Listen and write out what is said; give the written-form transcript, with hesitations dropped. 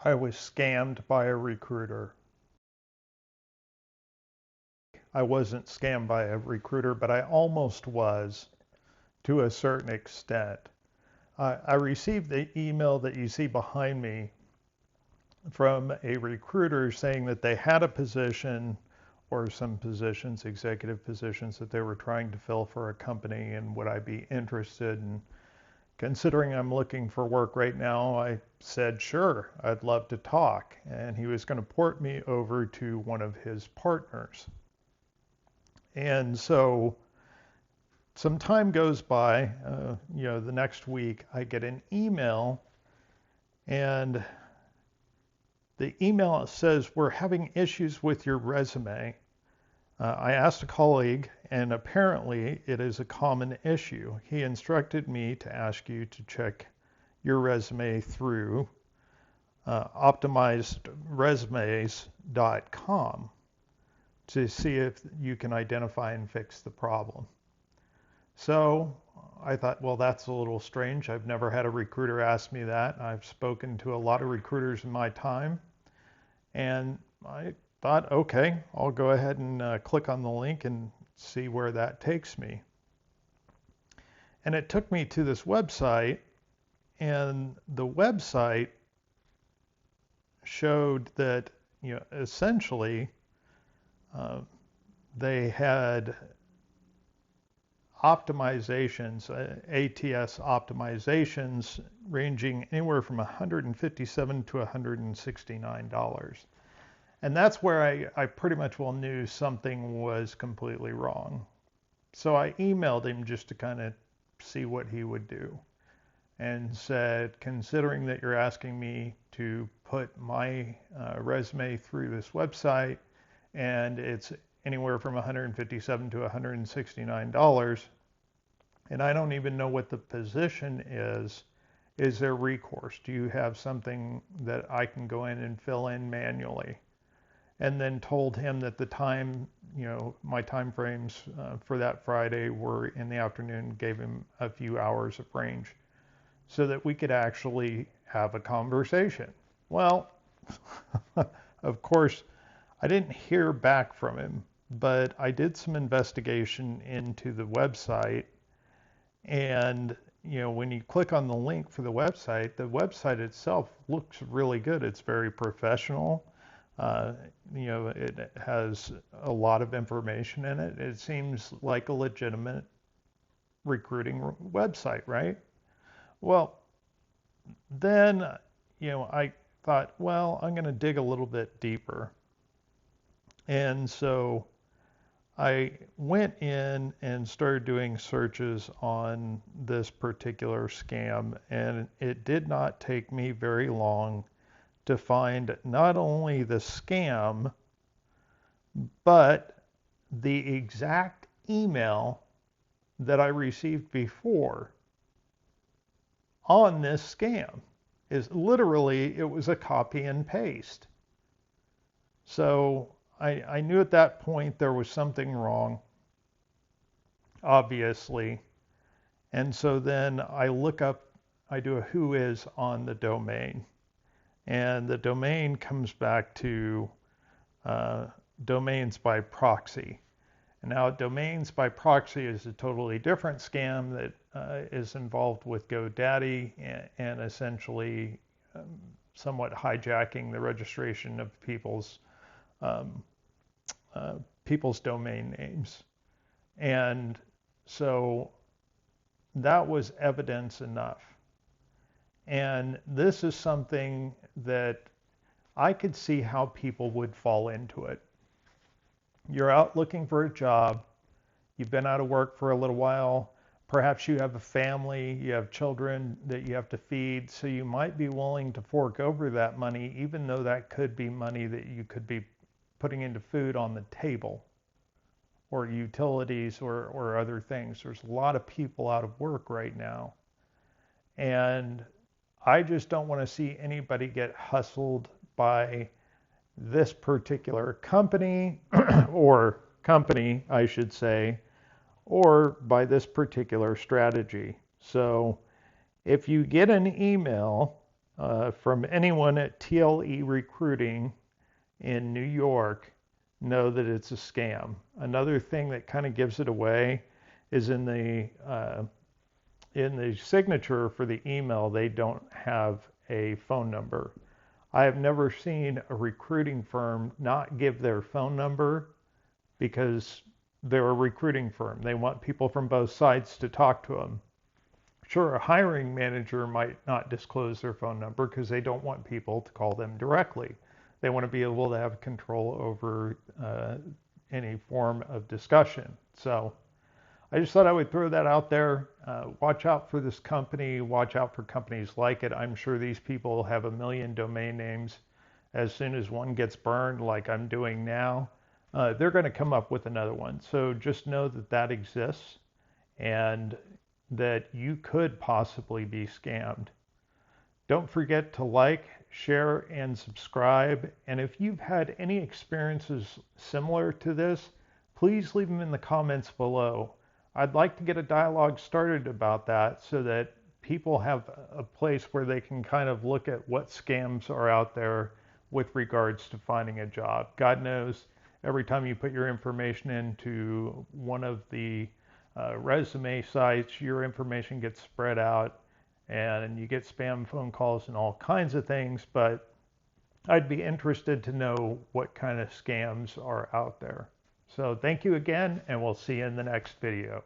I was scammed by a recruiter. I wasn't scammed by a recruiter, but I almost was to a certain extent. I received the email that you see behind me from a recruiter saying that they had a position or some positions, executive positions, that they were trying to fill for a company, and would I be interested? And considering I'm looking for work right now, I said, sure, I'd love to talk. And he was going to port me over to one of his partners. And so some time goes by, the next week I get an email, and the email says, we're having issues with your resume. I asked a colleague, and apparently it is a common issue. He instructed me to ask you to check your resume through optimizedresumes.com to see if you can identify and fix the problem. So I thought, well, that's a little strange. I've never had a recruiter ask me that. I've spoken to a lot of recruiters in my time, and I thought, okay, I'll go ahead and click on the link and see where that takes me. And it took me to this website, and the website showed that, essentially they had optimizations, ATS optimizations, ranging anywhere from $157 to $169. And that's where I pretty much knew something was completely wrong. So I emailed him just to kind of see what he would do, and said, considering that you're asking me to put my resume through this website, and it's anywhere from $157 to $169, and I don't even know what the position is there recourse? Do you have something that I can go in and fill in manually? And then told him that the time, my time frames for that Friday were in the afternoon, gave him a few hours of range so that we could actually have a conversation. Well, of course, I didn't hear back from him, but I did some investigation into the website. And, when you click on the link for the website itself looks really good. It's very professional. It has a lot of information in it. It seems like a legitimate recruiting website, right? Well, then, I thought, well, I'm going to dig a little bit deeper. And so I went in and started doing searches on this particular scam, and it did not take me very long to find not only the scam, but the exact email that I received before on this scam. Is literally, it was a copy and paste. So I knew at that point there was something wrong, obviously. And so then I do a who is on the domain. And the domain comes back to domains by proxy. And now domains by proxy is a totally different scam that is involved with GoDaddy and essentially somewhat hijacking the registration of people's domain names. And so that was evidence enough. And this is something that I could see how people would fall into it. You're out looking for a job. You've been out of work for a little while. Perhaps you have a family, you have children that you have to feed, so you might be willing to fork over that money, even though that could be money that you could be putting into food on the table, or utilities, or other things. There's a lot of people out of work right now. And I just don't want to see anybody get hustled by this particular company, or company, I should say, or by this particular strategy. So if you get an email from anyone at TLE Recruiting in New York, know that it's a scam. Another thing that kind of gives it away is in the signature for the email, they don't have a phone number. I have never seen a recruiting firm not give their phone number because they're a recruiting firm. They want people from both sides to talk to them. Sure, a hiring manager might not disclose their phone number because they don't want people to call them directly. They want to be able to have control over any form of discussion. So I just thought I would throw that out there. Watch out for this company. Watch out for companies like it. I'm sure these people have a million domain names. As soon as one gets burned, like I'm doing now, they're going to come up with another one. So just know that that exists and that you could possibly be scammed. Don't forget to like, share, and subscribe. And if you've had any experiences similar to this, please leave them in the comments below. I'd like to get a dialogue started about that so that people have a place where they can kind of look at what scams are out there with regards to finding a job. God knows every time you put your information into one of the resume sites, your information gets spread out and you get spam phone calls and all kinds of things, but I'd be interested to know what kind of scams are out there. So thank you again, and we'll see you in the next video.